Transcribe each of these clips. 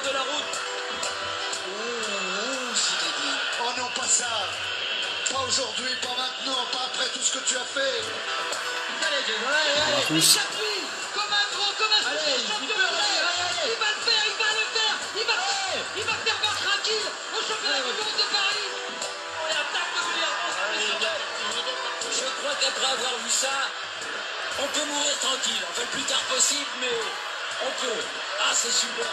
de la route. Oh, Zinedine. Oh non, pas ça. Pas aujourd'hui, pas maintenant, pas après tout ce que tu as fait. Allez, allez, Tous. s'appuie comme un gros, comme un champion français. Il va le faire, il va le faire. Il va faire battre tranquille au championnat du monde de Paris. On attaque de William. Je crois qu'après avoir vu ça, on peut mourir tranquille. Enfin, le plus tard possible, mais on peut. Ah, c'est super.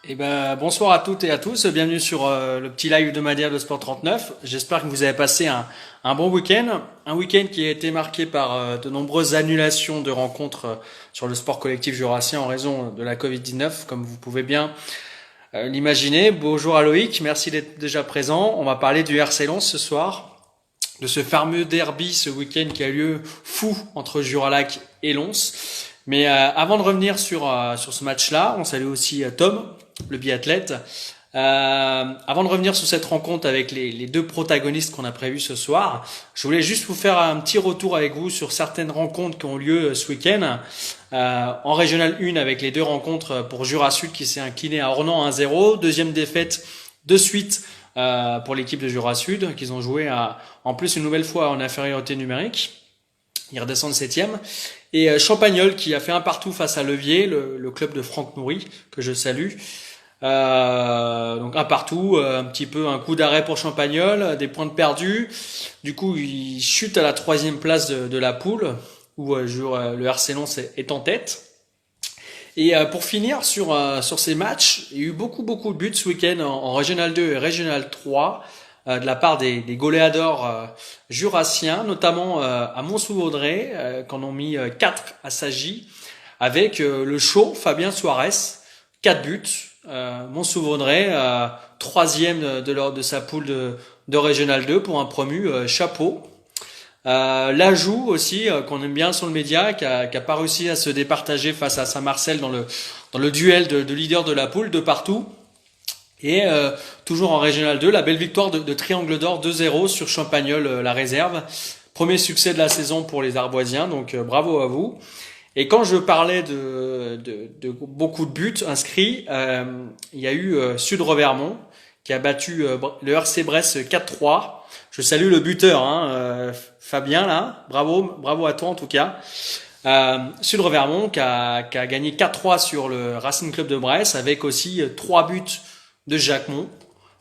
Eh ben, bonsoir à toutes et à tous. Bienvenue sur le petit live de Madère de Sport 39. J'espère que vous avez passé un bon week-end. Un week-end qui a été marqué par de nombreuses annulations de rencontres sur le sport collectif jurassien en raison de la Covid-19, comme vous pouvez bien l'imaginer. Bonjour à Loïc, merci d'être déjà présent. On va parler du RC Lens ce soir, de ce fameux derby ce week-end qui a lieu fou entre Juralac et Lens. Mais avant de revenir sur ce match-là, on salue aussi Tom, le biathlète. Avant de revenir sur cette rencontre avec les deux protagonistes qu'on a prévus ce soir, je voulais juste vous faire un petit retour avec vous sur certaines rencontres qui ont lieu ce week-end. En Régional 1 avec les deux rencontres pour Jura Sud qui s'est incliné à Ornans 1-0. Deuxième défaite de suite pour l'équipe de Jura Sud qu'ils ont joué en plus une nouvelle fois en infériorité numérique. Ils redescendent septième. Et Champagnol qui a fait un partout face à Levier, le club de Franck Nourry, que je salue. Donc un partout, un petit peu un coup d'arrêt pour Champagnol, des points de perdus. Du coup, il chute à la troisième place de la poule, où le RC Lens est en tête. Et pour finir sur ces matchs, il y a eu beaucoup de buts ce week-end en Régional 2 et Régional 3 de la part des goléadors jurassiens, notamment à Mont-sous-Vaudrey, qu'en ont mis 4 à Sagy, avec le chaud Fabien Suarez, 4 buts. Mont-sous-Vaudrey, troisième de sa poule de Régional 2 pour un promu, chapeau. L'Ajoux aussi, qu'on aime bien sur le média, qui a pas réussi à se départager face à Saint-Marcel dans le duel de leader de la poule de partout. Et toujours en Régional 2, la belle victoire de Triangle d'Or 2-0 sur Champagnol, la réserve. Premier succès de la saison pour les Arboisiens, donc bravo à vous. Et quand je parlais de beaucoup de buts inscrits, il y a eu Sud-Revermont qui a battu le RC Brest 4-3. Je salue le buteur, Fabien là, bravo à toi en tout cas. Sud-Revermont qui a gagné 4-3 sur le Racing Club de Brest avec aussi 3 buts de Jacquemont.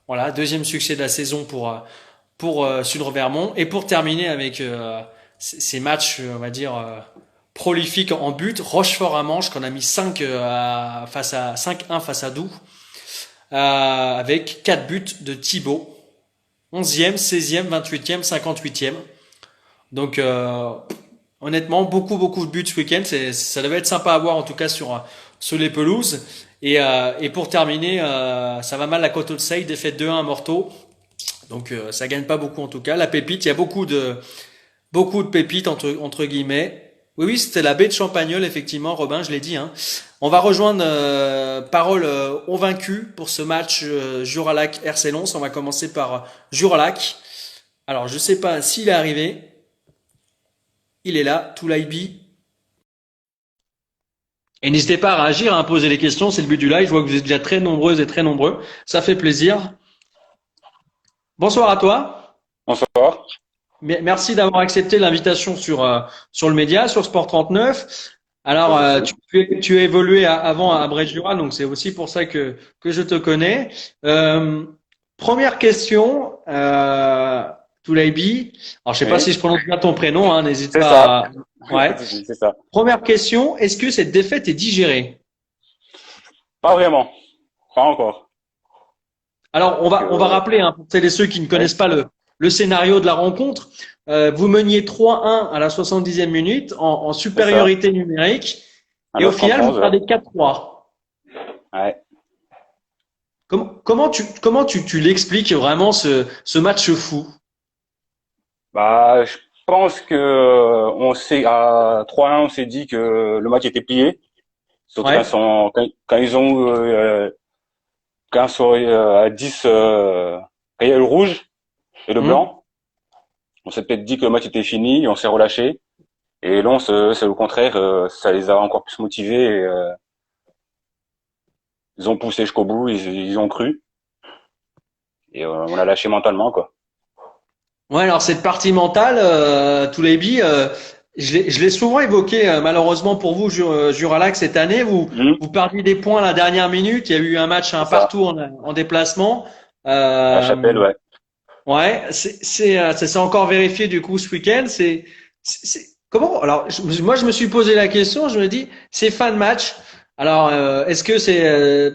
Voilà, deuxième succès de la saison pour Sud-Revermont. Et pour terminer avec ces matchs, on va dire prolifiques en but, Rochefort à Manche qu'on a mis 5-1 face à Doubs, avec 4 buts de Thibaut. 11e, 16e, 28e, 58e. Donc honnêtement, beaucoup de buts ce week-end. Ça devait être sympa à voir en tout cas sur les pelouses. Et pour terminer, ça va mal la Côte d'Orsay, défaite 2-1 à Morteau. Donc ça gagne pas beaucoup en tout cas. La pépite, il y a beaucoup de pépites entre guillemets. Oui, c'était la baie de Champagnol, effectivement, Robin, je l'ai dit. On va rejoindre Parole aux vaincus pour ce match Juralac RC Lens. On va commencer par Juralac. Alors, je sais pas s'il est arrivé. Il est là, Toulaibi. Et n'hésitez pas à réagir, à poser des questions, c'est le but du live. Je vois que vous êtes déjà très nombreuses et très nombreux. Ça fait plaisir. Bonsoir à toi. Bonsoir. Merci d'avoir accepté l'invitation sur le média, sur Sport 39. Alors, tu as évolué avant à Brest-Jura, donc c'est aussi pour ça que je te connais. Première question, Toulaibi. Alors, je sais pas si je prononce bien ton prénom, n'hésite C'est pas. ça. Ouais. C'est ça. Première question, est-ce que cette défaite est digérée? Pas vraiment. Pas encore. Alors, on va rappeler, pour celles et ceux qui ne connaissent pas le scénario de la rencontre. Vous meniez 3-1 à la 70e minute en supériorité numérique. Et au final, vous perdez 4-3. Ouais. Comment tu l'expliques vraiment ce match fou? Bah, je pense que à 3-1, on s'est dit que le match était plié. Surtout Ouais. quand ils ont quand sur à 10 quand il y a le rouge et le blanc, on s'est peut-être dit que le match était fini et on s'est relâché. Et Lens, c'est au contraire, ça les a encore plus motivés. Ils ont poussé jusqu'au bout, ils ont cru. Et on a lâché mentalement, quoi. Ouais, alors cette partie mentale, Touleibi, je l'ai souvent évoqué, malheureusement pour vous, Juralac, cette année, Mhm. vous perdiez des points à la dernière minute. Il y a eu un match un C'est ça. partout en déplacement. À la Chapelle, Euh, ouais. ouais, ça s'est encore vérifié du coup ce week-end. Comment? Alors, moi, je me suis posé la question. Je me dis, c'est fin de match. Alors, est-ce que c'est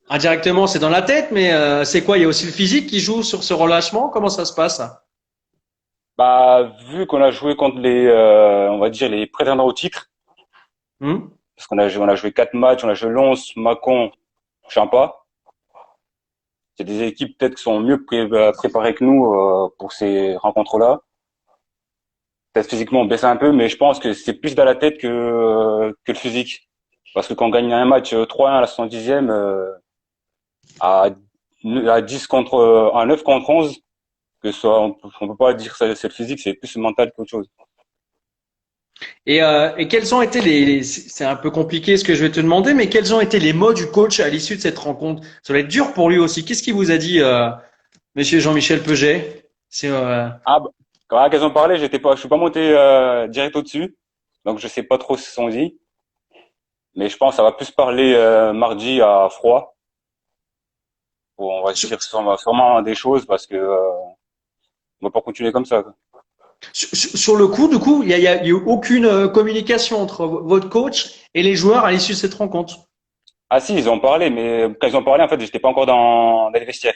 indirectement, c'est dans la tête, mais c'est quoi? Il y a aussi le physique qui joue sur ce relâchement. Comment ça se passe? Bah, vu qu'on a joué contre on va dire les prétendants au titre, Hmm. parce on a joué 4 matchs, on a joué Lens, Mâcon, Champa. C'est des équipes peut-être qui sont mieux préparées que nous pour ces rencontres-là. Peut-être physiquement on baisse un peu, mais je pense que c'est plus dans la tête que le physique. Parce que quand on gagne un match 3-1 à la 70e, à, à 10 contre, à 9 contre 11, que ce soit, on peut pas dire que c'est le physique, c'est plus le mental qu'autre chose. Et quels ont été c'est un peu compliqué ce que je vais te demander, mais quels ont été les mots du coach à l'issue de cette rencontre? Ça va être dur pour lui aussi. Qu'est-ce qu'il vous a dit, Monsieur Jean-Michel Peget? C'est Ah, bah, quand elles ont parlé, je suis pas monté direct au-dessus, donc je sais pas trop ce qu'ils sont dit, mais je pense que ça va plus parler mardi à froid. Bon, on va se sur, dire sûrement des choses parce que on va pas continuer comme ça, quoi. sur le coup, du coup, il y a eu aucune communication entre votre coach et les joueurs à l'issue de cette rencontre. Ah si, ils ont parlé, mais quand ils ont parlé, en fait, j'étais pas encore dans les vestiaires.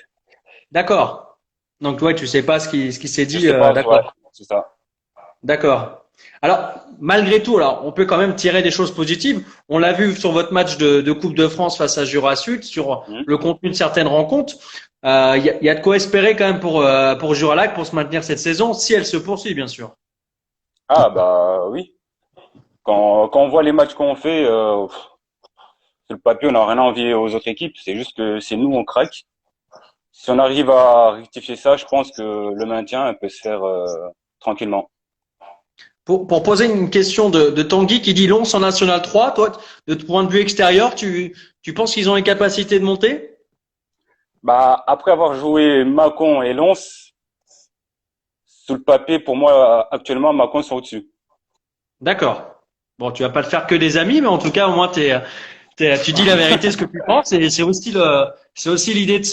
D'accord. Donc, ouais, tu sais pas ce qui s'est Je dit. sais pas, ouais, D'accord. c'est ça. D'accord. Alors, malgré tout, alors, on peut quand même tirer des choses positives. On l'a vu sur votre match de Coupe de France face à Jura Sud, sur Hmm. le contenu de certaines rencontres. Il y a de quoi espérer quand même pour Juralac pour se maintenir cette saison, si elle se poursuit, bien sûr. Ah bah oui. Quand on voit les matchs qu'on fait, sur le papier, on n'a rien à envier aux autres équipes. C'est juste que c'est nous, on craque. Si on arrive à rectifier ça, je pense que le maintien peut se faire tranquillement. Pour poser une question de Tanguy qui dit Lons en National 3, toi, de ton point de vue extérieur, tu penses qu'ils ont les capacités de monter? Bah après avoir joué Mâcon et Lens, sur le papier, pour moi, actuellement, Mâcon sont au-dessus. D'accord. Bon, tu vas pas te faire que des amis, mais en tout cas, au moins, tu dis la vérité, ce que tu penses. Et c'est aussi l'idée de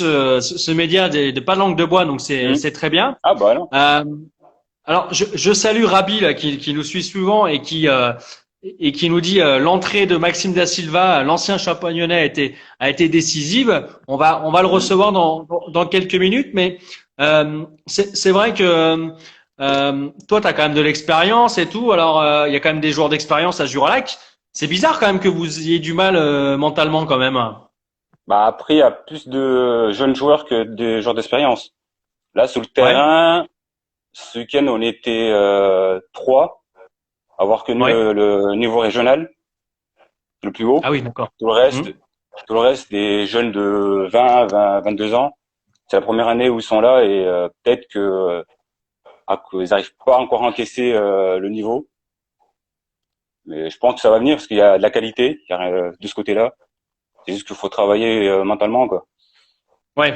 ce média de pas de langue de bois, donc Hmm. c'est très bien. Ah bah non. Euh, alors, je salue Rabi là, qui nous suit souvent et qui nous dit l'entrée de Maxime Da Silva, l'ancien Champagnonnais, a été décisive. On va le Hmm. recevoir dans quelques minutes, mais c'est vrai que toi, tu as quand même de l'expérience et tout. Alors, il y a quand même des joueurs d'expérience à Juralac. C'est bizarre quand même que vous ayez du mal mentalement quand même. Bah après, il y a plus de jeunes joueurs que de joueurs d'expérience. Là, sur le Ouais, terrain, ce week-end, on était trois, à avoir connu ouais. le niveau régional, le plus haut. Ah oui, d'accord. Tout le reste, Hmm. tout le reste, des jeunes de 22 ans. C'est la première année où ils sont là et peut-être qu'ils n'arrivent pas encore à encaisser le niveau. Mais je pense que ça va venir parce qu'il y a de la qualité, il y a, de ce côté-là. C'est juste qu'il faut travailler mentalement, quoi. Ouais.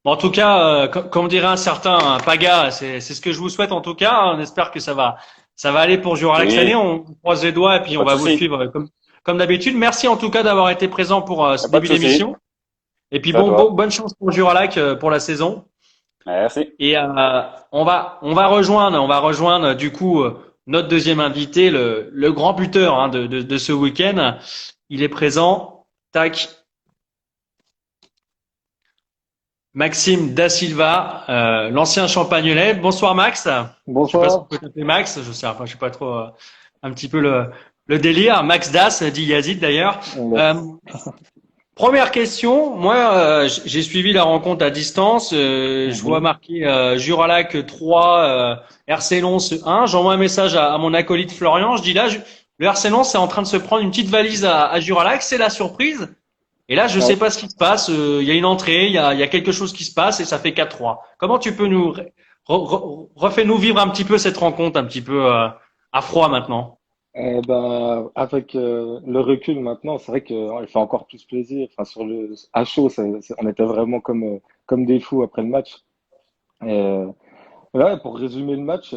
Bon, en tout cas, comme dirait un certain Paga, c'est ce que je vous souhaite en tout cas. On espère que ça va aller pour Juralac cette année. Oui, On croise les doigts et puis on pas de va vous souci, suivre comme d'habitude. Merci en tout cas d'avoir été présent pour ce pas de début souci. d'émission. Et puis C'est à toi. bonne chance pour Juralac pour la saison. Merci. Et on va rejoindre du coup notre deuxième invité, le grand buteur hein, de ce week-end. Il est présent. Tac. Maxime Da Silva, l'ancien Champagnolais. Bonsoir Max. Je sais pas si on Bonsoir. peut t'appeler Max. Je sais pas trop. Un petit peu le délire. Max Das, dit Yazid d'ailleurs. Euh, Merci. Première question. Moi, j'ai suivi la rencontre à distance. Je vois Mhm. marqué Juralac 3, RC Lens 1. J'envoie un message à mon acolyte Florian. Je dis là, le RC Lens est en train de se prendre une petite valise à Juralac. C'est la surprise. Et là, je sais Ouais. pas ce qui se passe. Il y a une entrée, il y a quelque chose qui se passe et ça fait 4-3. Comment tu peux refais-nous vivre un petit peu cette rencontre, un petit peu à froid maintenant? Avec le recul maintenant, c'est vrai qu'elle fait encore plus plaisir. Enfin, à chaud, on était vraiment comme des fous après le match. Et, ouais, pour résumer le match,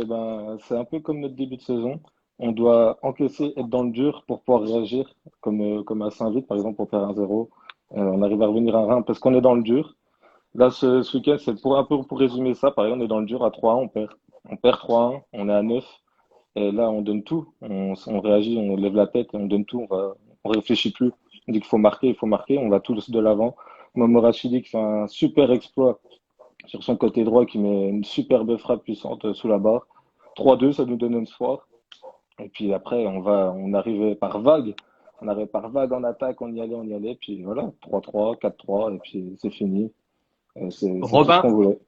c'est un peu comme notre début de saison. On doit encaisser, être dans le dur pour pouvoir réagir, comme à Saint-Vite, par exemple, pour faire 1-0. On arrive à revenir à 1 parce qu'on est dans le dur. Là, ce week-end, c'est un peu pour résumer ça. Pareil, on est dans le dur à 3-1, on perd. On perd 3-1, on est à 9. Et là, on donne tout. On réagit, on lève la tête et on donne tout. On réfléchit plus. On dit qu'il faut marquer, il faut marquer. On va tous de l'avant. Momo Rachidi qui fait un super exploit sur son côté droit, qui met une superbe frappe puissante sous la barre. 3-2, ça nous donne un espoir. Et puis après, on arrivait par vague. On arrivait par vague en attaque, on y allait, on y allait. Puis voilà, 3-3, 4-3, et puis c'est fini. C'est tout ce Robin, qu'on voulait.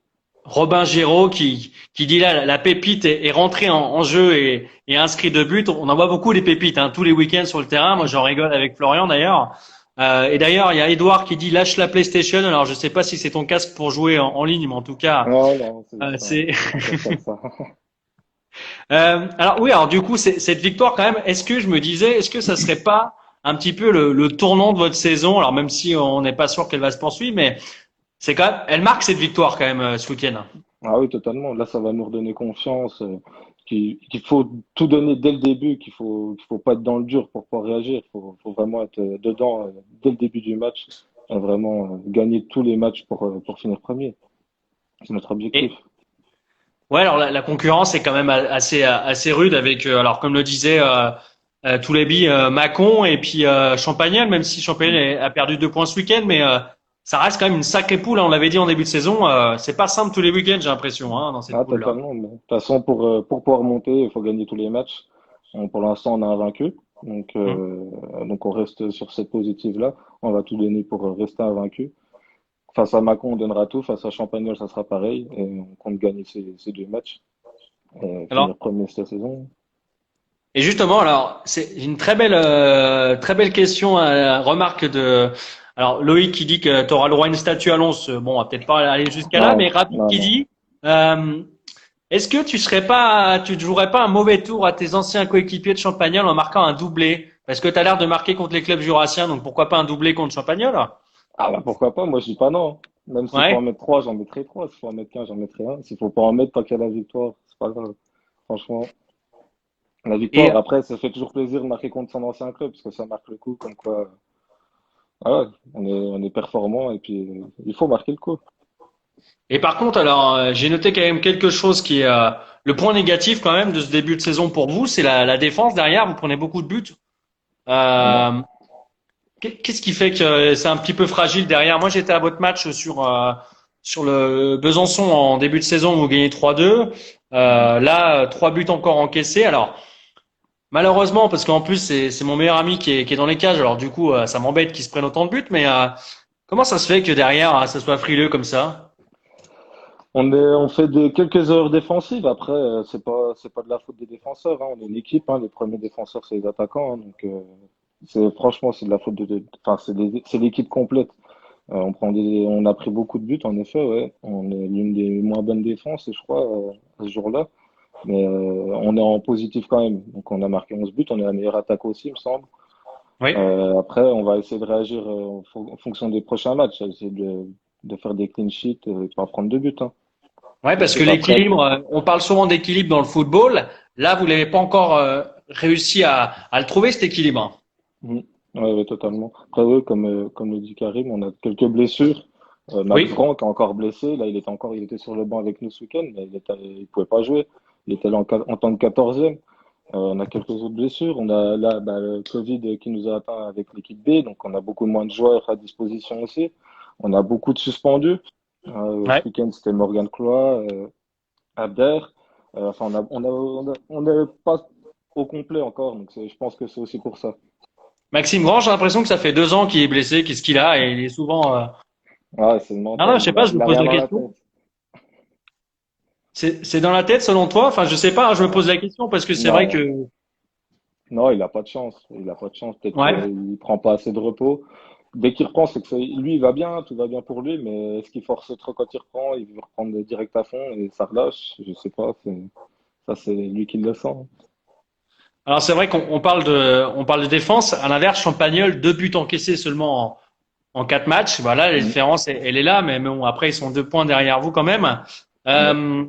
Robin Giraud qui dit là, la pépite est rentrée en jeu et inscrit de but. On en voit beaucoup des pépites, hein, tous les week-ends sur le terrain. Moi, j'en rigole avec Florian d'ailleurs. Et d'ailleurs, il y a Edouard qui dit lâche la PlayStation. Alors, je sais pas si c'est ton casque pour jouer en ligne, mais en tout cas, Non, non, c'est. on peut faire ça. Alors oui, alors du coup, cette victoire quand même. Est-ce que je me disais, est-ce que ça serait pas un petit peu le tournant de votre saison? Alors même si on n'est pas sûr qu'elle va se poursuivre, mais c'est quand même, elle marque cette victoire quand même ce week-end. Ah oui, totalement. Là, ça va nous redonner confiance, qu'il faut tout donner dès le début, qu'il faut pas être dans le dur pour pouvoir réagir. Faut vraiment être dedans dès le début du match, et vraiment gagner tous les matchs pour finir premier. C'est notre objectif. Et ouais, alors la concurrence est quand même assez rude avec, alors comme le disait Toulébi, Mâcon et puis Champagnol, même si Champagnol a perdu 2 points ce week-end, mais ça reste quand même une sacrée poule, hein. On l'avait dit en début de saison, c'est pas simple tous les week-ends, j'ai l'impression, hein, dans cette Ah, poule-là. totalement. Mais de toute façon, pour pouvoir monter, il faut gagner tous les matchs. Pour l'instant, on a un vaincu. Mm. Donc on reste sur cette positive-là. On va tout donner pour rester invaincu. Face à Mâcon, on donnera tout. Face à Champagnol, ça sera pareil. Et on compte gagner ces 2 matchs. Et Alors, finir premier cette saison. et justement, alors c'est une très belle question, remarque de. Alors Loïc qui dit que tu auras le droit à une statue à Lons. Bon, on va peut-être pas aller jusqu'à là, Non, mais Rapide non, qui non. dit. Est-ce que tu ne jouerais pas un mauvais tour à tes anciens coéquipiers de Champagnol en marquant un doublé? Parce que tu as l'air de marquer contre les clubs jurassiens, donc pourquoi pas un doublé contre Champagnol? Ah bah pourquoi pas? Moi, je dis pas non. Même s'il faut en Ouais. mettre 3, j'en mettrai 3. S'il faut en mettre qu'un, j'en mettrai un. S'il faut pas en mettre, tant qu'il y a la victoire, c'est pas grave. Franchement, la Et, victoire, après, ça fait toujours plaisir de marquer contre son ancien club, parce que ça marque le coup, comme quoi, voilà, on est performant, et puis il faut marquer le coup. et par contre, alors j'ai noté quand même quelque chose qui est le point négatif quand même de ce début de saison pour vous, c'est la défense derrière. Vous prenez beaucoup de buts. Ouais. Euh, Qu'est-ce qui fait que c'est un petit peu fragile derrière? Moi, j'étais à votre match sur le Besançon en début de saison où vous gagnez 3-2. Mhm. Là, 3 buts encore encaissés. Alors, malheureusement, parce qu'en plus, c'est mon meilleur ami qui est dans les cages. Alors, du coup, ça m'embête qu'il se prenne autant de buts. Mais comment ça se fait que derrière, ça soit frileux comme ça? On fait quelques erreurs défensives. Après, c'est pas de la faute des défenseurs, hein. On est une équipe, hein. Les premiers défenseurs, c'est les attaquants, hein. Franchement, c'est de la faute enfin, c'est l'équipe complète. On a pris beaucoup de buts, en effet, ouais. On est l'une des moins bonnes défenses, je crois, à ce jour-là. Mais on est en positif quand même. Donc on a marqué 11 buts, on est la meilleure attaque aussi, il me semble. Oui. Après, on va essayer de réagir en fonction des prochains matchs, essayer de faire des clean sheets et pas prendre de buts, hein. Ouais, parce que L'équipe après, l'équilibre, on parle souvent d'équilibre dans le football. Là, vous n'avez pas encore réussi à le trouver cet équilibre. mhm. Ouais, ouais, totalement. Après, ouais, comme le dit Karim, on a quelques blessures. Max Oui. Franck est encore blessé. Là, il était sur le banc avec nous ce week-end, mais il pouvait pas jouer. Il était là en tant que 14e. On a quelques autres blessures. On a là le Covid qui nous a atteint avec l'équipe B, donc on a beaucoup moins de joueurs à disposition aussi. On a beaucoup de suspendus. Ce Ouais. week-end, c'était Morgan Cloy, Abder. Enfin, on n'est pas au complet encore, donc je pense que c'est aussi pour ça. Maxime Grand, j'ai l'impression que ça fait 2 ans qu'il est blessé. Qu'est-ce qu'il a? Et il est souvent. Ouais, c'est le Ah non, mental. je sais pas. Je me Il a pose rien la dans la question. tête. C'est dans la tête selon toi? Enfin, je sais pas. Je me pose la question parce que c'est vrai Non, que. non, il a pas de chance. Il a pas de chance. Peut-être Ouais. qu'il prend pas assez de repos. Dès qu'il reprend, c'est que lui, il va bien, tout va bien pour lui, mais est-ce qu'il force trop quand il reprend? Il veut reprendre direct à fond et ça relâche? Je sais pas. Ça, c'est lui qui le sent. Alors c'est vrai on parle de défense. À l'inverse, Champagnol, 2 buts encaissés seulement en 4 matchs. Voilà, la Mhm. différence, elle est là, mais bon, après ils sont 2 points derrière vous quand même. Ouais. Euh,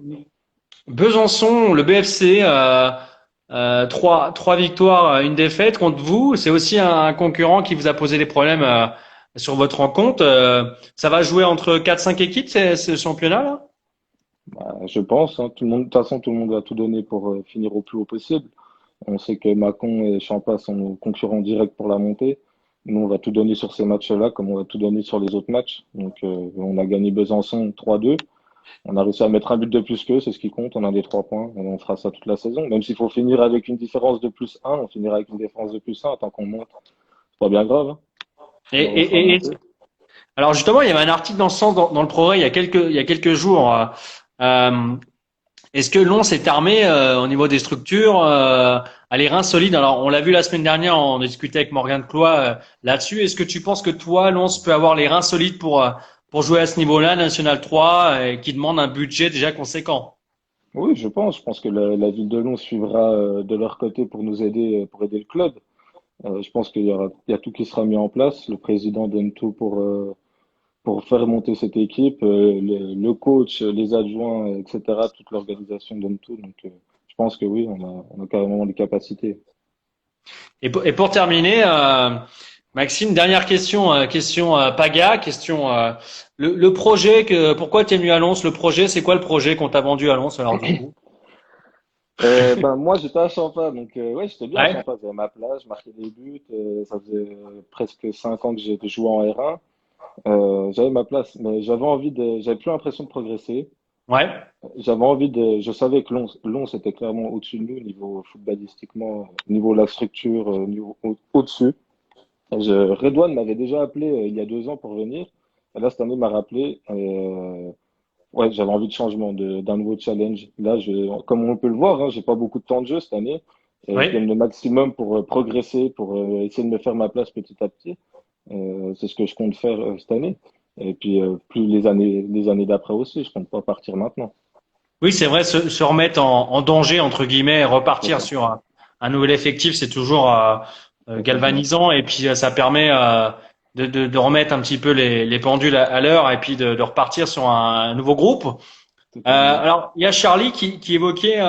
Besançon, le BFC, trois victoires, une défaite contre vous. C'est aussi un concurrent qui vous a posé des problèmes sur votre rencontre. Ça va jouer entre 4-5 équipes, ce championnat-là? Bah, je pense, hein, tout le monde, de toute façon, tout le monde va tout donner pour finir au plus haut possible. On sait que Mâcon et Champas sont nos concurrents directs pour la montée. Nous, on va tout donner sur ces matchs-là, comme on va tout donner sur les autres matchs. Donc, on a gagné Besançon 3-2. On a réussi à mettre un but de plus qu'eux, c'est ce qui compte. On a des 3 points. Et on fera ça toute la saison. Même s'il faut finir avec une différence de plus un, on finira avec une différence de plus un tant qu'on monte. C'est pas bien grave, hein. Et, On va et, et, monter. alors justement, il y avait un article dans ce sens dans le Progrès il y a quelques jours. Euh, Est-ce que Lons est armé au niveau des structures, à les reins solides? Alors, on l'a vu la semaine dernière, on a discuté avec Morgane Cloy là-dessus. Est-ce que tu penses que toi, Lons peut avoir les reins solides pour jouer à ce niveau-là, National 3, qui demande un budget déjà conséquent? Oui, je pense. Je pense que la ville de Lons suivra de leur côté pour nous aider, pour aider le club. Je pense il y a tout qui sera mis en place. Le président donne tout pour faire monter cette équipe. Le coach, les adjoints, etc. Toute l'organisation donne tout. Donc, je pense que oui, on a carrément les capacités. Et pour terminer, Maxime, dernière question, question Paga, question le projet pourquoi tu es venu à Lons? Le projet, c'est quoi le projet qu'on t'a vendu à Lons alors du coup? Ben, moi, j'étais à Champa, donc ouais, j'étais bien à Ouais, Champa. J'avais ma place, je marquais des buts. Ça faisait presque 5 ans que j'ai joué en R1. J'avais ma place, mais j'avais plus l'impression de progresser. ouais. Je savais que Lons était clairement au-dessus de nous, niveau footballistiquement, niveau de la structure, niveau au-dessus. Redouane m'avait déjà appelé il y a 2 ans pour venir. Et là, cette année, il m'a rappelé. Ouais, j'avais envie de changement, d'un nouveau challenge. Là, comme on peut le voir, hein, j'ai pas beaucoup de temps de jeu cette année. Et je Oui. donne le maximum pour progresser, pour essayer de me faire ma place petit à petit. C'est ce que je compte faire cette année. Et puis, plus les années d'après aussi, je compte pas partir maintenant. Oui, c'est vrai, se remettre en danger, entre guillemets, et C'est repartir ça, sur un nouvel effectif, c'est toujours totalement. galvanisant et puis ça permet de remettre un petit peu les pendules à l'heure et puis de repartir sur un nouveau groupe. Totalement. Alors, il y a Charlie qui évoquait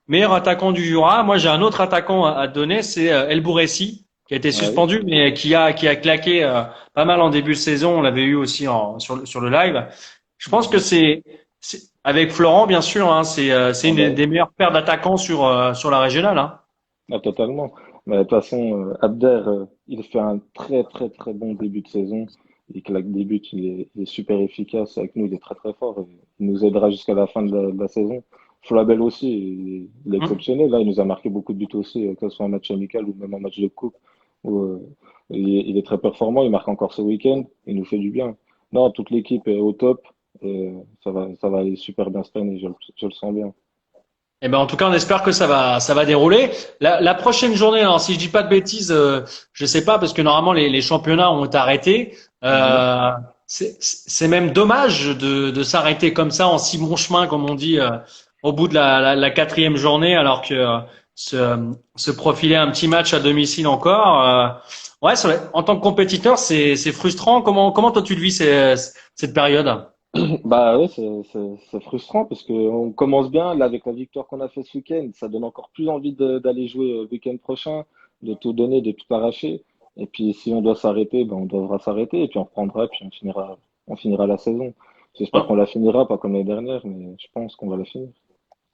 meilleur attaquant du Jura. Moi, j'ai un autre attaquant à te donner, c'est El Bourressi, qui a été Ouais. suspendu, mais qui a claqué pas mal en début de saison. On l'avait eu aussi sur le live. Je pense que Mhm. avec Florent, bien sûr, hein, c'est Ah une bah, des meilleures paires d'attaquants sur la régionale. Hein. ah, totalement. Mais de toute façon, Abder, il fait un très très très bon début de saison. Il claque des buts, il est super efficace avec nous, il est très très fort. Et il nous aidera jusqu'à la fin de la saison. Flabel aussi, il est Hum. exceptionnel. Là, il nous a marqué beaucoup de buts aussi, que ce soit en match amical ou même en match de coupe. Où, il est très performant, il marque encore ce week-end, il nous fait du bien. Non, toute l'équipe est au top. Et ça va aller super bien cette année, je le sens bien. Eh ben, en tout cas, on espère que ça va dérouler. La prochaine journée, alors, si je dis pas de bêtises, je sais pas, parce que normalement, les championnats ont arrêté. Mhm. Euh, c'est même dommage de s'arrêter comme ça en si bon chemin, comme on dit, au bout de la quatrième journée, alors que se profiler un petit match à domicile encore. Ouais, en tant que compétiteur, c'est frustrant. Comment toi tu le vis cette période? Bah ouais, c'est frustrant parce que on commence bien là avec la victoire qu'on a fait ce week-end. Ça donne encore plus envie d'aller jouer le week-end prochain, de tout donner, de tout arracher. Et puis si on doit s'arrêter, ben on devra s'arrêter et puis on reprendra, puis on finira la saison. J'espère qu'on la finira, pas comme l'année dernière, mais je pense qu'on va la finir.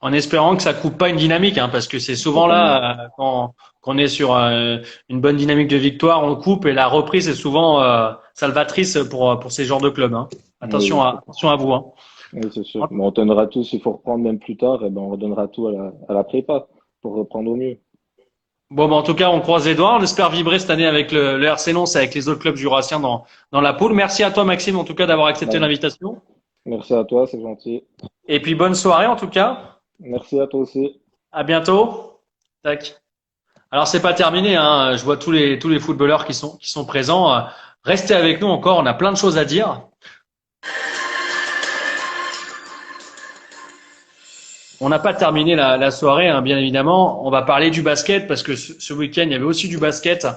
En espérant que ça coupe pas une dynamique, hein, parce que c'est souvent Totalement. là quand on est sur une bonne dynamique de victoire, on coupe et la reprise est souvent salvatrice pour ces genres de clubs. Hein. Oui, Attention à vous. Hein. oui, c'est sûr. Mais on donnera tout, s'il faut reprendre même plus tard, et ben on redonnera tout à la prépa pour reprendre au mieux. Bon, en tout cas, on croise les doigts. On espère vibrer cette année avec le RC Lens et avec les autres clubs jurassiens dans la poule. Merci à toi, Maxime, en tout cas, d'avoir accepté Ouais. l'invitation. Merci à toi, c'est gentil. Et puis bonne soirée, en tout cas. Merci à toi aussi. À bientôt. Tac. Alors c'est pas terminé, hein. Je vois tous les footballeurs qui sont présents. Restez avec nous encore, on a plein de choses à dire. On n'a pas terminé la soirée, hein, bien évidemment. On va parler du basket parce que ce week-end, il y avait aussi du basket.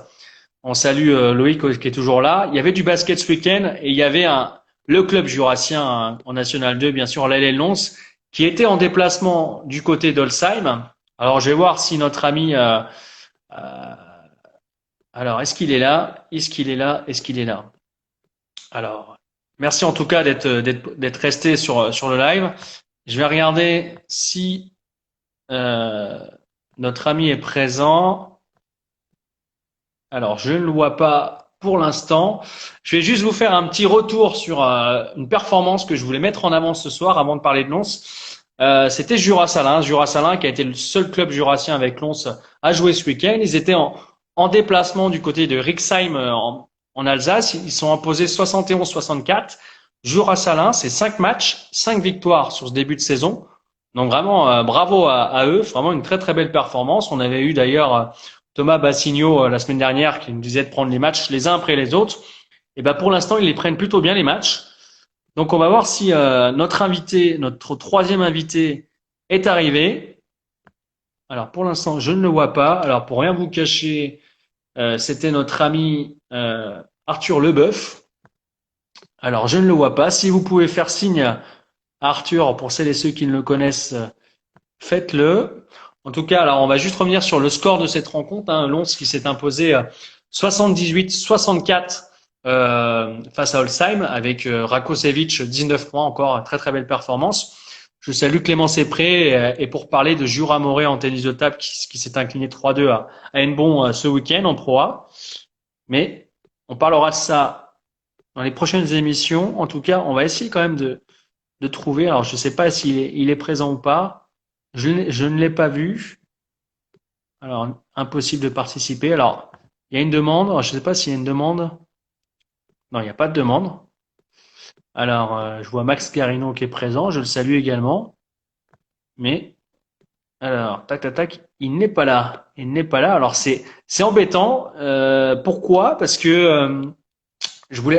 On salue Loïc qui est toujours là. Il y avait du basket ce week-end et il y avait le club jurassien en National 2, bien sûr, l'ALL Lons, qui était en déplacement du côté d'Olsheim. Alors, je vais voir si notre ami... euh, alors, est-ce qu'il est là? Est-ce qu'il est là? Est-ce qu'il est là? Alors, merci en tout cas d'être resté sur le live. Je vais regarder si notre ami est présent. Alors, je ne le vois pas pour l'instant. Je vais juste vous faire un petit retour sur une performance que je voulais mettre en avant ce soir avant de parler de Lons. C'était Jura Salins. Jura Salins qui a été le seul club jurassien avec Lons à jouer ce week-end. Ils étaient en déplacement du côté de Rixheim en Alsace. Ils sont imposés 71-64. Jura Salins, c'est 5 matchs, 5 victoires sur ce début de saison. Donc vraiment, bravo à eux. Vraiment une très très belle performance. On avait eu d'ailleurs Thomas Bassigno la semaine dernière qui nous disait de prendre les matchs les uns après les autres. Et ben pour l'instant, ils les prennent plutôt bien les matchs. Donc on va voir si notre invité, notre troisième invité est arrivé. Alors pour l'instant, je ne le vois pas. Alors pour rien vous cacher, c'était notre ami Arthur Leboeuf. Alors je ne le vois pas. Si vous pouvez faire signe à Arthur, pour celles et ceux qui ne le connaissent, faites-le. En tout cas, alors on va juste revenir sur le score de cette rencontre. Lons qui s'est imposé 78-64 face à Holsheim avec Rakosevic 19 points, encore très très belle performance. Je salue Clément Sépré et pour parler de Jura Moré en tennis de table qui s'est incliné 3-2 à Hennebont ce week-end en Pro A. Mais on parlera de ça dans les prochaines émissions. En tout cas, on va essayer quand même de trouver. Alors je ne sais pas s'il est présent ou pas. Je ne l'ai pas vu. Alors, impossible de participer. Alors, il y a une demande. Alors, je ne sais pas s'il y a une demande. Non, il n'y a pas de demande. Alors, je vois Max Garino qui est présent. Je le salue également. Mais, alors, tac, tac, tac, il n'est pas là. Il n'est pas là. Alors, c'est embêtant. Pourquoi? Parce que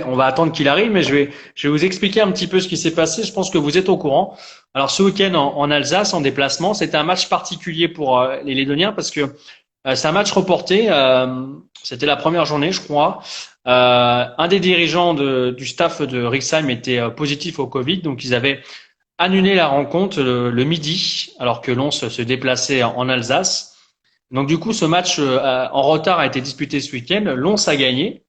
on va attendre qu'il arrive, mais je vais vous expliquer un petit peu ce qui s'est passé. Je pense que vous êtes au courant. Alors, ce week-end en Alsace, en déplacement, c'était un match particulier pour les Lédoniens parce que c'est un match reporté. C'était la première journée, je crois. Un des dirigeants du staff de Rixheim était positif au Covid, donc ils avaient annulé la rencontre le midi, alors que Lons se déplaçait en Alsace. Donc du coup, ce match en retard a été disputé ce week-end. Lons a gagné.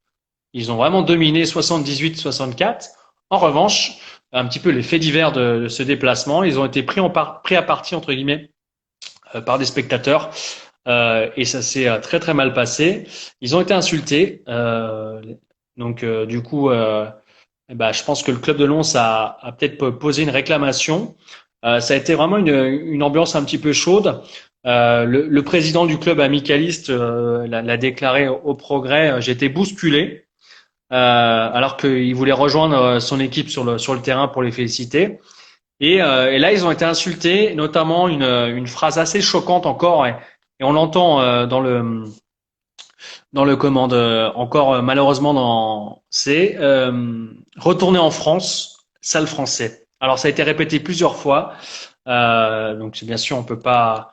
Ils ont vraiment dominé 78-64. En revanche, un petit peu les faits divers de ce déplacement, ils ont été pris à partie entre guillemets par des spectateurs et ça s'est très très mal passé. Ils ont été insultés, donc du coup, je pense que le club de Lons a peut-être posé une réclamation. Ça a été vraiment une ambiance un petit peu chaude. Le président du club amicaliste l'a déclaré au Progrès. J'ai été bousculé. Alors qu'il voulait rejoindre son équipe sur le terrain pour les féliciter. Et là, ils ont été insultés, notamment une phrase assez choquante encore, et on l'entend dans le commande encore malheureusement c'est retourner en France, sale français. Alors ça a été répété plusieurs fois, donc bien sûr on peut pas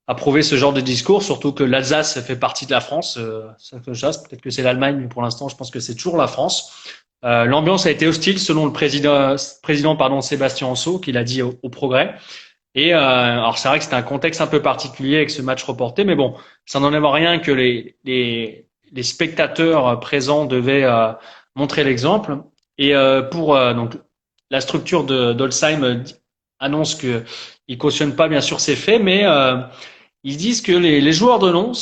approuver ce genre de discours, surtout que l'Alsace fait partie de la France. Peut-être que c'est l'Allemagne, mais pour l'instant, je pense que c'est toujours la France. L'ambiance a été hostile, selon le président Sébastien Anceau, qui l'a dit au Progrès. Et alors c'est vrai que c'était un contexte un peu particulier avec ce match reporté, mais bon, ça n'enlève rien que les spectateurs présents devaient montrer l'exemple. Et pour donc la structure d'Holsheim annonce que il cautionne pas bien sûr ces faits, mais ils disent que les joueurs de Lons,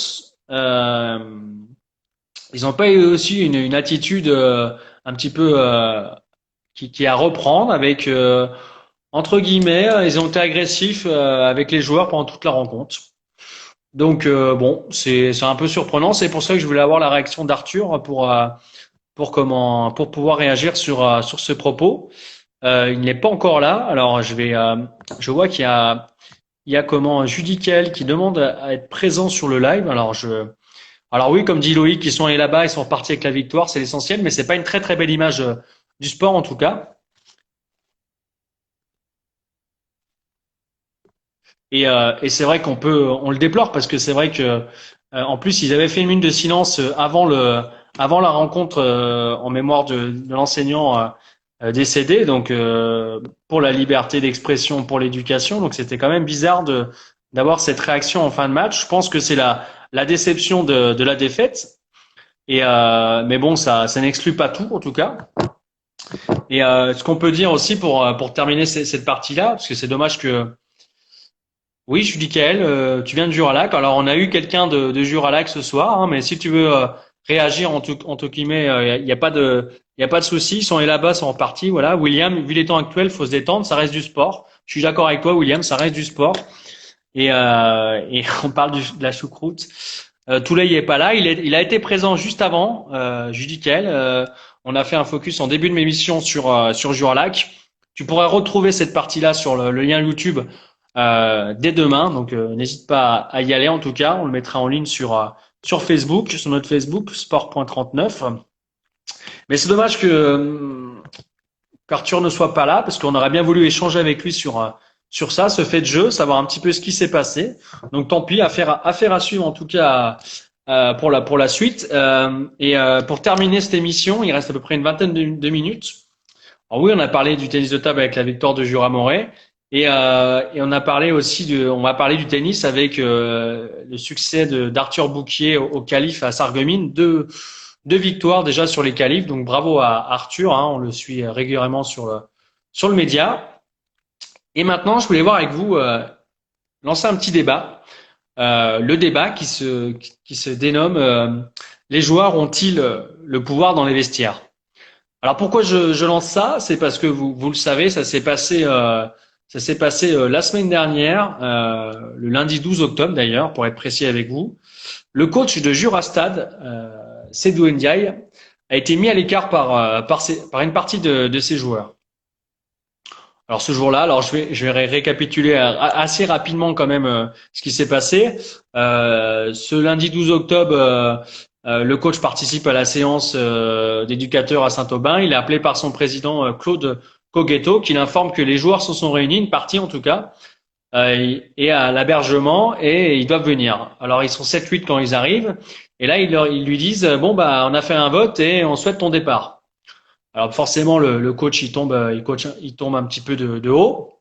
ils n'ont pas eu aussi une attitude un petit peu qui est à reprendre avec entre guillemets, ils ont été agressifs avec les joueurs pendant toute la rencontre. Donc bon, c'est un peu surprenant. C'est pour ça que je voulais avoir la réaction d'Arthur pour pouvoir réagir sur ce propos. Il n'est pas encore là. Alors je vois qu'il y a comment Judicael qui demande à être présent sur le live. Alors oui, comme dit Loïc, ils sont allés là-bas, ils sont repartis avec la victoire, c'est l'essentiel, mais c'est pas une très très belle image du sport en tout cas. Et c'est vrai on le déplore parce que c'est vrai que en plus ils avaient fait une minute de silence avant la rencontre en mémoire de l'enseignant décédé, donc pour la liberté d'expression, pour l'éducation. Donc c'était quand même bizarre d'avoir cette réaction en fin de match. Je pense que c'est la déception de la défaite. Mais bon, ça n'exclut pas tout en tout cas. Et ce qu'on peut dire aussi pour terminer cette partie-là, parce que c'est dommage que oui, je suis Dickaël, tu viens de Juralac. Alors on a eu quelqu'un de Juralac ce soir, hein, mais si tu veux réagir en tout guillemets, il y a pas de souci. Ils sont là-bas, sont en partie. Voilà, William, vu les temps actuels, faut se détendre, ça reste du sport. Je suis d'accord avec toi, William, ça reste du sport. Et on parle de la choucroute. Toulay est pas là, il a été présent juste avant. Judicaël, on a fait un focus en début de l'émission sur Juralac. Tu pourrais retrouver cette partie-là sur le lien YouTube dès demain, donc n'hésite pas à y aller. En tout cas, on le mettra en ligne sur Facebook, sur notre Facebook sport.39. Mais c'est dommage qu'Arthur ne soit pas là, parce qu'on aurait bien voulu échanger avec lui sur ça, ce fait de jeu, savoir un petit peu ce qui s'est passé. Donc tant pis, affaire à suivre en tout cas pour la suite. Pour terminer cette émission, il reste à peu près une vingtaine de minutes. Alors oui, on a parlé du tennis de table avec la victoire de Jura Moret. Et on a parlé aussi on va parler du tennis avec le succès d'Arthur Bouquier au Qualif à Sarreguemines, deux victoires déjà sur les qualifs. Donc bravo à Arthur, hein, on le suit régulièrement sur le média. Et maintenant, je voulais voir avec vous lancer un petit débat, le débat qui se dénomme les joueurs ont-ils le pouvoir dans les vestiaires? Alors pourquoi je lance ça? C'est parce que vous le savez, ça s'est passé la semaine dernière, le lundi 12 octobre d'ailleurs, pour être précis avec vous. Le coach de Jurastad, Seydou Ndiaye, a été mis à l'écart par une partie de ses joueurs. Alors ce jour-là, je vais récapituler assez rapidement quand même ce qui s'est passé. Ce lundi 12 octobre, le coach participe à la séance d'éducateurs à Saint-Aubin. Il est appelé par son président Claude Coguetto, qui l'informe que les joueurs se sont réunis, une partie en tout cas, et à l'hébergement, et ils doivent venir. Alors ils sont 7-8 quand ils arrivent, et là ils lui disent bon bah on a fait un vote et on souhaite ton départ. Alors forcément le coach il tombe un petit peu de haut.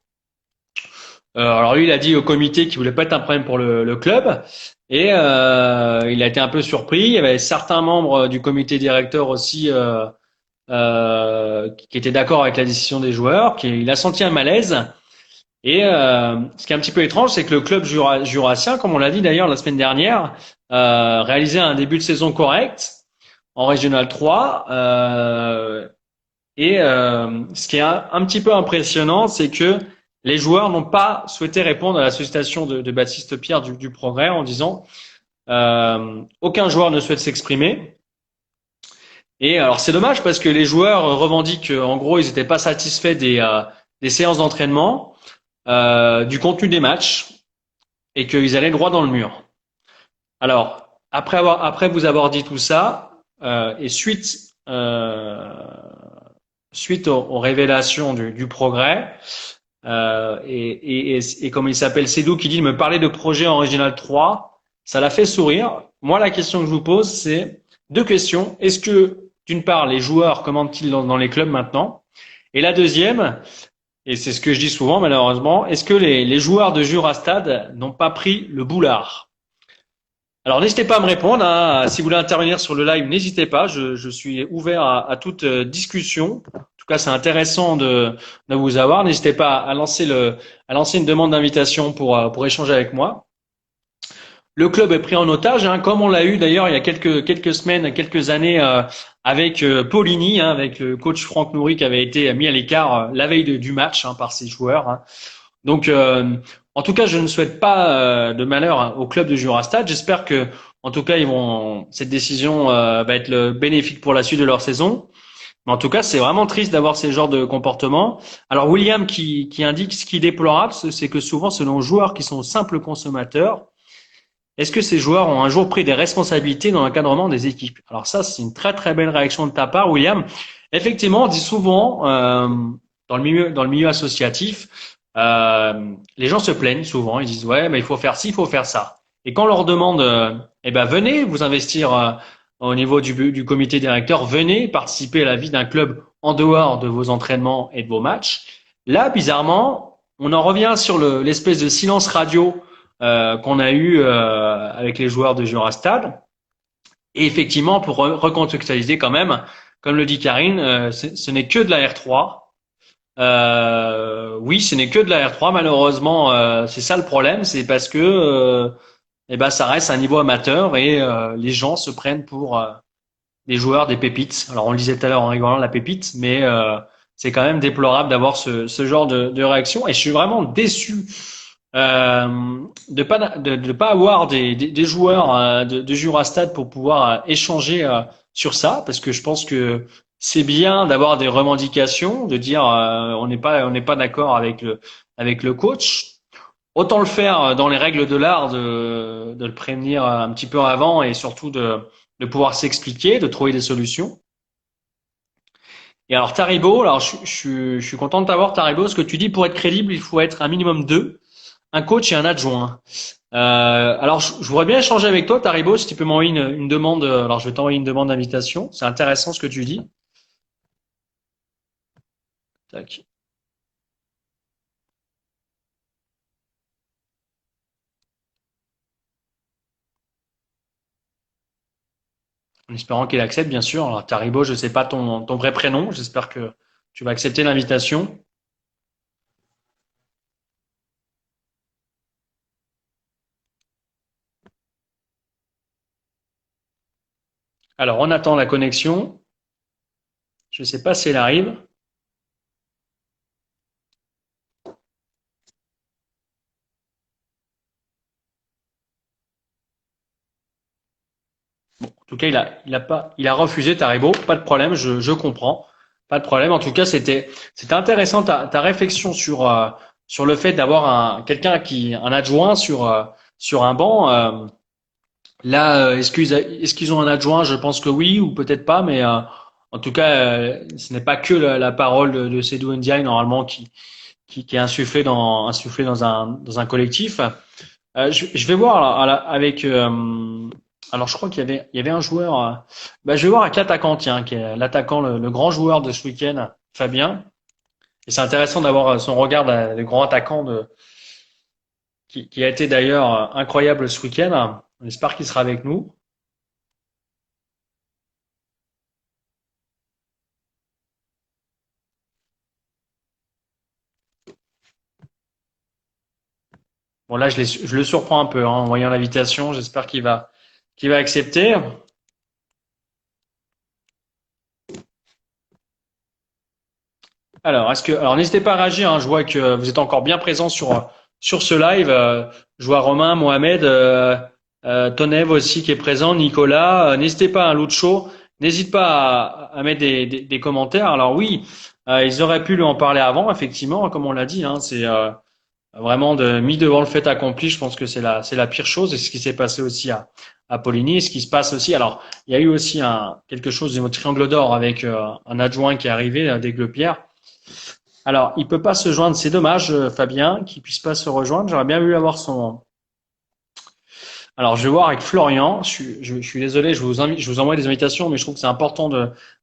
Alors lui il a dit au comité qu'il voulait pas être un problème pour le club, et il a été un peu surpris. Il y avait certains membres du comité directeur aussi qui étaient d'accord avec la décision des joueurs. Il a senti un malaise. Et ce qui est un petit peu étrange, c'est que le club jurassien, comme on l'a dit d'ailleurs la semaine dernière, réalisait un début de saison correct en Régional 3. Ce qui est un petit peu impressionnant, c'est que les joueurs n'ont pas souhaité répondre à la sollicitation de Baptiste Pierre du Progrès en disant aucun joueur ne souhaite s'exprimer. Et alors c'est dommage parce que les joueurs revendiquent en gros ils n'étaient pas satisfaits des séances d'entraînement, du contenu des matchs, et qu'ils allaient droit dans le mur. Alors après vous avoir dit tout ça, et suite aux révélations du Progrès, et comme il s'appelle Seydou qui dit me parler de projet en Régional 3, ça l'a fait sourire. Moi la question que je vous pose c'est deux questions. Est-ce que d'une part les joueurs commandent-ils dans les clubs maintenant? Et la deuxième, et c'est ce que je dis souvent malheureusement, est-ce que les joueurs de Jurastad n'ont pas pris le boulard? Alors n'hésitez pas à me répondre, hein. Si vous voulez intervenir sur le live, n'hésitez pas, je suis ouvert à toute discussion. En tout cas, c'est intéressant de vous avoir. N'hésitez pas à lancer une demande d'invitation pour échanger avec moi. Le club est pris en otage, hein, comme on l'a eu d'ailleurs il y a quelques semaines, quelques années avec Paulini, hein, avec le coach Franck Nourri qui avait été mis à l'écart la veille du match, hein, par ses joueurs. Hein. Donc en tout cas, je ne souhaite pas de malheur au club de Jurastad. J'espère que, en tout cas, cette décision va être bénéfique pour la suite de leur saison. Mais en tout cas, c'est vraiment triste d'avoir ces genres de comportements. Alors William qui indique ce qui est déplorable, c'est que souvent, selon les joueurs qui sont simples consommateurs, est-ce que ces joueurs ont un jour pris des responsabilités dans l'encadrement des équipes? Alors ça, c'est une très très belle réaction de ta part, William. Effectivement, on dit souvent dans le milieu associatif, les gens se plaignent souvent, ils disent ouais, mais il faut faire ci, il faut faire ça. Et quand on leur demande, eh ben venez vous investir au niveau du comité directeur, venez participer à la vie d'un club en dehors de vos entraînements et de vos matchs. Là, bizarrement, on en revient sur l'espèce de silence radio qu'on a eu avec les joueurs de Jurastad. Et effectivement, pour recontextualiser quand même, comme le dit Karine, ce n'est que de la R3. Oui, ce n'est que de la R3. Malheureusement, c'est ça le problème, c'est parce que eh ben ça reste un niveau amateur et les gens se prennent pour des joueurs, des pépites. Alors on le disait tout à l'heure en rigolant, la pépite, mais c'est quand même déplorable d'avoir ce genre de réaction. Et je suis vraiment déçu de pas avoir des joueurs de Jurastad pour pouvoir échanger sur ça, parce que je pense que c'est bien d'avoir des revendications, de dire on n'est pas d'accord avec le coach. Autant le faire dans les règles de l'art, de le prévenir un petit peu avant et surtout de pouvoir s'expliquer, de trouver des solutions. Et alors Taribo, alors je suis content de t'avoir Taribo. Ce que tu dis, pour être crédible, il faut être un minimum deux, un coach et un adjoint. Alors je voudrais bien échanger avec toi, Taribo, si tu peux m'envoyer une demande. Alors je vais t'envoyer une demande d'invitation. C'est intéressant ce que tu dis. Tac. En espérant qu'il accepte, bien sûr. Alors Taribo, je ne sais pas ton vrai prénom. J'espère que tu vas accepter l'invitation. Alors on attend la connexion. Je ne sais pas si elle arrive. En tout cas, il a refusé Taribo. Pas de problème, je comprends. Pas de problème. En tout cas, c'était intéressant ta réflexion sur le fait d'avoir un adjoint sur un banc. Là, est-ce qu'ils ont un adjoint? Je pense que oui, ou peut-être pas, mais en tout cas, ce n'est pas que la parole de Seydou Ndiaye normalement qui est insufflée dans un collectif. Je vais voir avec. Alors, je crois qu'il y avait un joueur. Je vais voir avec l'attaquant, tiens, qui est l'attaquant, le grand joueur de ce week-end, Fabien. Et c'est intéressant d'avoir son regard, le grand attaquant qui a été d'ailleurs incroyable ce week-end. On espère qu'il sera avec nous. Bon, là, je le surprends un peu en voyant l'invitation. J'espère qu'il va accepter. Alors n'hésitez pas à réagir, hein. Je vois que vous êtes encore bien présents sur ce live. Je vois Romain, Mohamed, Tonev aussi qui est présent, Nicolas. N'hésitez pas, hein, Lucho. N'hésite pas à mettre des commentaires. Alors oui, ils auraient pu lui en parler avant, effectivement, comme on l'a dit, hein. C'est vraiment mis devant le fait accompli. Je pense que c'est la pire chose. Et ce qui s'est passé aussi à Poligny, ce qui se passe aussi. Alors, il y a eu aussi quelque chose de triangle d'or avec un adjoint qui est arrivé, Desglepierre. Alors, il peut pas se joindre, c'est dommage, Fabien, qu'il puisse pas se rejoindre. J'aurais bien voulu avoir son. Alors, je vais voir avec Florian. Je suis désolé, je vous envoie des invitations, mais je trouve que c'est important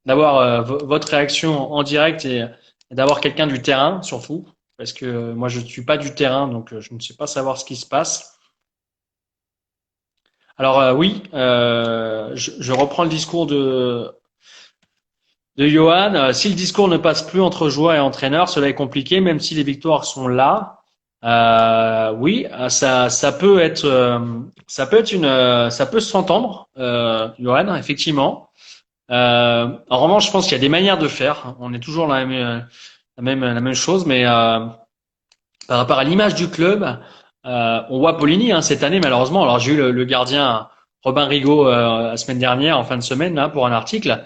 d'avoir votre réaction en direct et d'avoir quelqu'un du terrain, surtout, parce que moi, je ne suis pas du terrain, donc je ne sais pas savoir ce qui se passe. Alors, oui, je reprends le discours de Johan. Si le discours ne passe plus entre joueurs et entraîneurs, cela est compliqué, même si les victoires sont là. Oui, ça peut être, ça peut s'entendre, Johan, effectivement. En revanche, je pense qu'il y a des manières de faire. On est toujours dans la même chose, mais par rapport à l'image du club, on voit Poligny, hein, cette année, malheureusement. Alors, j'ai eu le gardien Robin Rigaud la semaine dernière, en fin de semaine, là, pour un article.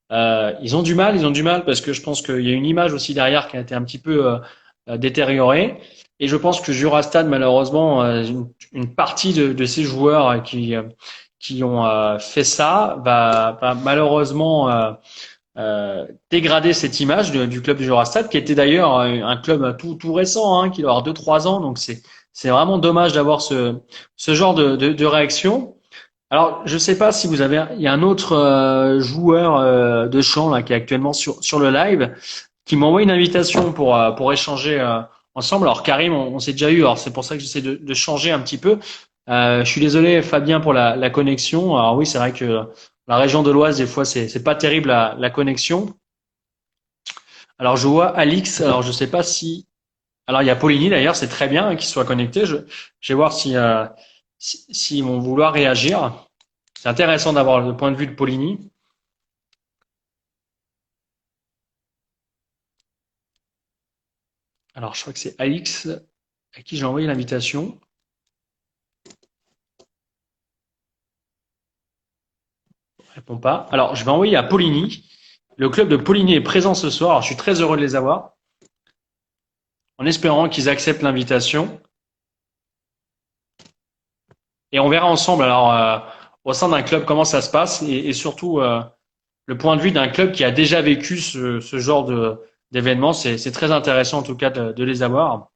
Ils ont du mal parce que je pense qu'il y a une image aussi derrière qui a été un petit peu détériorée. Et je pense que Jurastad, malheureusement, une partie de ces joueurs qui ont fait ça va malheureusement dégrader cette image du club du Jurastad, qui était d'ailleurs un club tout récent, hein, qui doit avoir 2-3 ans. Donc c'est vraiment dommage d'avoir ce genre de réaction. Alors, je sais pas si vous avez, il y a un autre joueur de champ là qui est actuellement sur le live qui m'envoie une invitation pour échanger ensemble. Alors Karim, on s'est déjà eu, alors c'est pour ça que j'essaie de changer un petit peu. Je suis désolé Fabien pour la connexion. Alors oui, c'est vrai que la région de l'Oise des fois c'est pas terrible la connexion. Alors je vois Alix. Alors je sais pas si, alors il y a Poligny d'ailleurs, c'est très bien qu'il soit connecté. Je vais voir si ils vont vouloir réagir. C'est intéressant d'avoir le point de vue de Poligny. Alors, je crois que c'est Alix à qui j'ai envoyé l'invitation. Répond pas. Alors, je vais envoyer à Poligny. Le club de Poligny est présent ce soir. Alors, je suis très heureux de les avoir. En espérant qu'ils acceptent l'invitation. Et on verra ensemble, alors, au sein d'un club, comment ça se passe et surtout, le point de vue d'un club qui a déjà vécu ce genre d'événement. C'est très intéressant, en tout cas, de les avoir.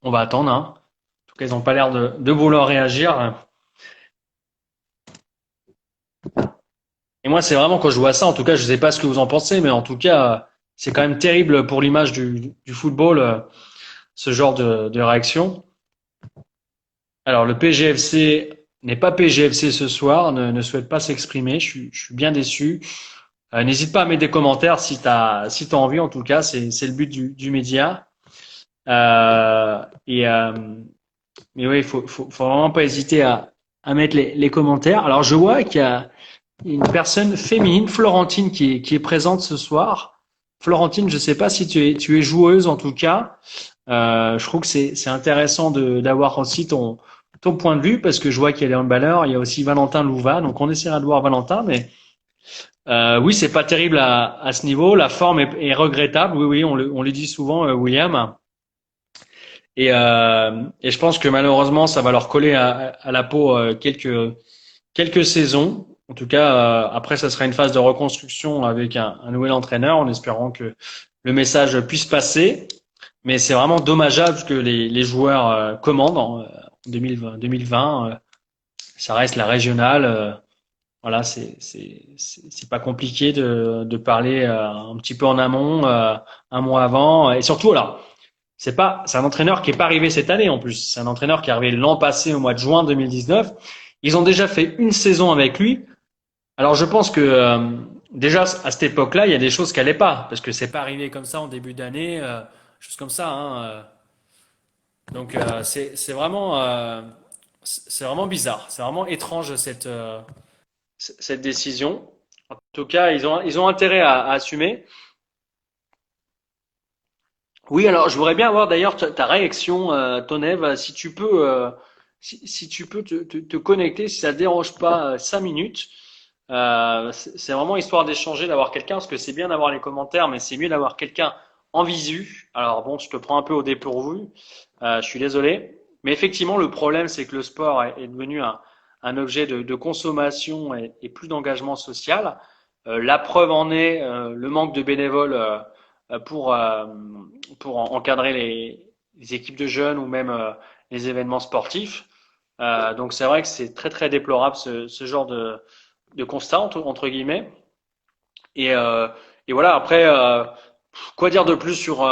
On va attendre, hein. En tout cas, ils n'ont pas l'air de vouloir réagir. Et moi, c'est vraiment quand je vois ça, en tout cas, je ne sais pas ce que vous en pensez, mais en tout cas, c'est quand même terrible pour l'image du football, ce genre de réaction. Alors, le PGFC n'est pas PGFC ce soir, ne souhaite pas s'exprimer. Je suis bien déçu. N'hésite pas à mettre des commentaires si t'as envie, en tout cas, c'est le but du média. Euh, et, euh, mais oui, faut vraiment pas hésiter à mettre les commentaires. Alors, je vois qu'il y a une personne féminine, Florentine, qui est présente ce soir. Florentine, je sais pas si tu es joueuse en tout cas. Je trouve que c'est intéressant d'avoir aussi ton point de vue parce que je vois qu'il y a Léon Balleur, il y a aussi Valentin Louva, donc on essaiera de voir Valentin, mais oui, c'est pas terrible à ce niveau. La forme est regrettable. Oui, oui, on le dit souvent, William. Et je pense que malheureusement, ça va leur coller à la peau quelques saisons. En tout cas, après, ça sera une phase de reconstruction avec un nouvel entraîneur, en espérant que le message puisse passer. Mais c'est vraiment dommageable que les joueurs commandent en 2020. Ça reste la régionale. Voilà, c'est pas compliqué de parler un petit peu en amont, un mois avant. Et surtout, alors, c'est un entraîneur qui est pas arrivé cette année en plus. C'est un entraîneur qui est arrivé l'an passé au mois de juin 2019. Ils ont déjà fait une saison avec lui. Alors je pense que déjà à cette époque-là, il y a des choses qui allaient pas parce que c'est pas arrivé comme ça en début d'année, choses comme ça. Hein, donc c'est vraiment bizarre, c'est vraiment étrange cette décision. En tout cas, ils ont intérêt à assumer. Oui, alors je voudrais bien avoir d'ailleurs ta réaction, Tonev, si tu peux, si tu peux te connecter, si ça te dérange pas, 5 minutes. C'est vraiment histoire d'échanger, d'avoir quelqu'un, parce que c'est bien d'avoir les commentaires, mais c'est mieux d'avoir quelqu'un en visu. Alors bon, je te prends un peu au dépourvu, je suis désolé. Mais effectivement, le problème, c'est que le sport est devenu un objet de consommation et plus d'engagement social. La preuve en est le manque de bénévoles pour, euh, pour encadrer les équipes de jeunes ou même les événements sportifs. Donc c'est vrai que c'est très très déplorable ce genre de constat entre guillemets. Et, euh, et voilà. Après, quoi dire de plus sur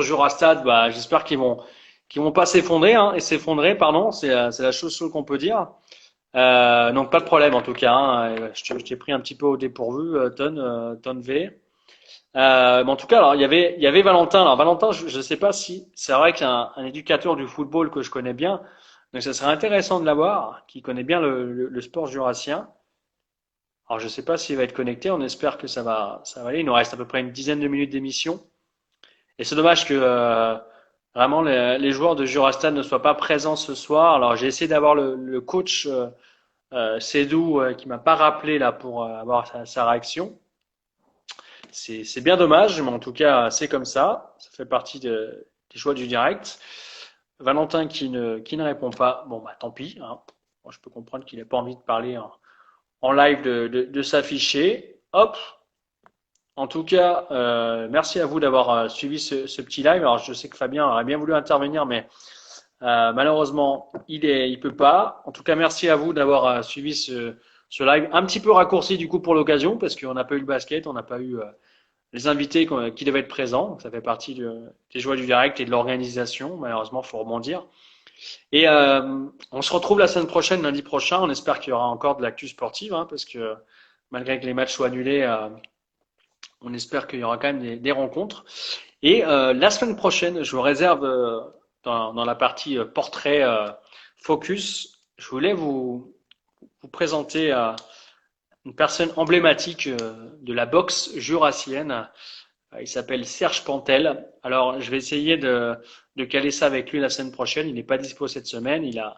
Jurastad? Bah, j'espère qu'ils vont pas s'effondrer, hein, et s'effondrer, pardon. C'est la chose qu'on peut dire. Donc pas de problème en tout cas. Hein. Je t'ai pris un petit peu au dépourvu, Ton V. Mais en tout cas, alors il y avait Valentin. Alors Valentin, je ne sais pas si c'est vrai qu'il y a un éducateur du football que je connais bien. Donc ça serait intéressant de l'avoir, qui connaît bien le sport jurassien. Alors, je ne sais pas s'il va être connecté. On espère que ça va aller. Il nous reste à peu près une dizaine de minutes d'émission. Et c'est dommage que vraiment les joueurs de Jurastad ne soient pas présents ce soir. Alors, j'ai essayé d'avoir le coach Sédou qui m'a pas rappelé là pour avoir sa réaction. C'est bien dommage, mais en tout cas, c'est comme ça. Ça fait partie des choix du direct. Valentin qui ne répond pas. Bon, bah tant pis. Hein. Moi, je peux comprendre qu'il n'ait pas envie de parler en live de s'afficher. Hop, En tout cas, merci à vous d'avoir suivi ce petit live. Alors, je sais que Fabien aurait bien voulu intervenir, mais malheureusement, il peut pas. En tout cas, merci à vous d'avoir suivi ce live. Un petit peu raccourci du coup pour l'occasion, parce qu'on n'a pas eu le basket, on n'a pas eu les invités qui devaient être présents. Donc, ça fait partie des joies du direct et de l'organisation. Malheureusement, il faut rebondir. Et on se retrouve la semaine prochaine, lundi prochain. On espère qu'il y aura encore de l'actu sportive, hein, parce que malgré que les matchs soient annulés, on espère qu'il y aura quand même des rencontres. Et la semaine prochaine, je vous réserve dans la partie portrait focus, je voulais vous présenter une personne emblématique de la boxe jurassienne. Il s'appelle Serge Pantel. Alors, je vais essayer de caler ça avec lui la semaine prochaine. Il n'est pas dispo cette semaine. Il a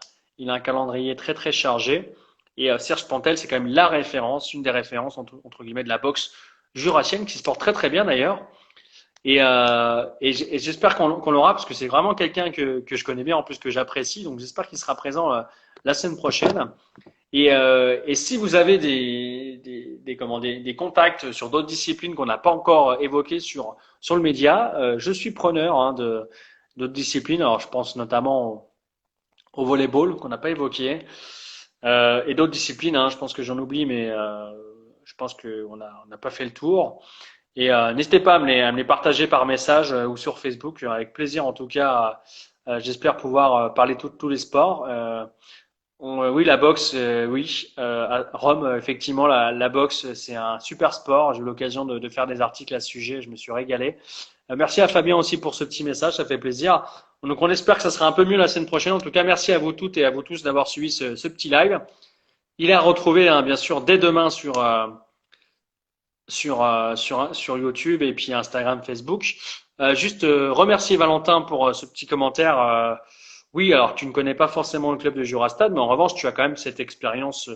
un calendrier très très chargé. Et Serge Pantel, c'est quand même la référence, une des références entre guillemets de la boxe jurassienne, qui se porte très très bien d'ailleurs. Et j'espère qu'on l'aura, parce que c'est vraiment quelqu'un que je connais bien, en plus que j'apprécie. Donc j'espère qu'il sera présent la semaine prochaine. Et si vous avez des contacts sur d'autres disciplines qu'on n'a pas encore évoquées sur le média, je suis preneur de d'autres disciplines. Alors je pense notamment au volleyball qu'on n'a pas évoqué, et d'autres disciplines. Je pense que j'en oublie, mais je pense qu'on n'a pas fait le tour. Et n'hésitez pas à me les partager par message ou sur Facebook, avec plaisir en tout cas. J'espère pouvoir parler de tous les sports. Oui, la boxe, oui. À Rome, effectivement, la boxe, c'est un super sport. J'ai eu l'occasion de faire des articles à ce sujet. Je me suis régalé. Merci à Fabien aussi pour ce petit message, ça fait plaisir. Donc on espère que ça sera un peu mieux la semaine prochaine. En tout cas, merci à vous toutes et à vous tous d'avoir suivi ce petit live. Il est à retrouver, bien sûr, dès demain sur YouTube et puis Instagram, Facebook. Juste remercier Valentin pour ce petit commentaire. Oui, alors tu ne connais pas forcément le club de Jurastad, mais en revanche, tu as quand même cette expérience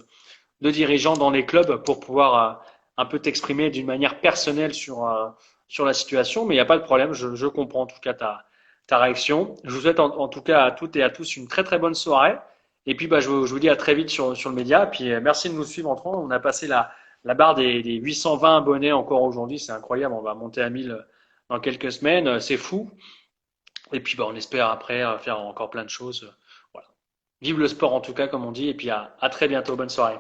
de dirigeant dans les clubs pour pouvoir un peu t'exprimer d'une manière personnelle sur la situation. Mais il n'y a pas de problème, je comprends en tout cas ta réaction. Je vous souhaite en tout cas à toutes et à tous une très très bonne soirée. Et puis je vous dis à très vite sur le média. Puis merci de nous suivre en on a passé la barre des 820 abonnés encore aujourd'hui, c'est incroyable. On va monter à 1000 dans quelques semaines, c'est fou. Et puis on espère après faire encore plein de choses. Voilà. Vive le sport en tout cas, comme on dit. Et puis à très bientôt. Bonne soirée.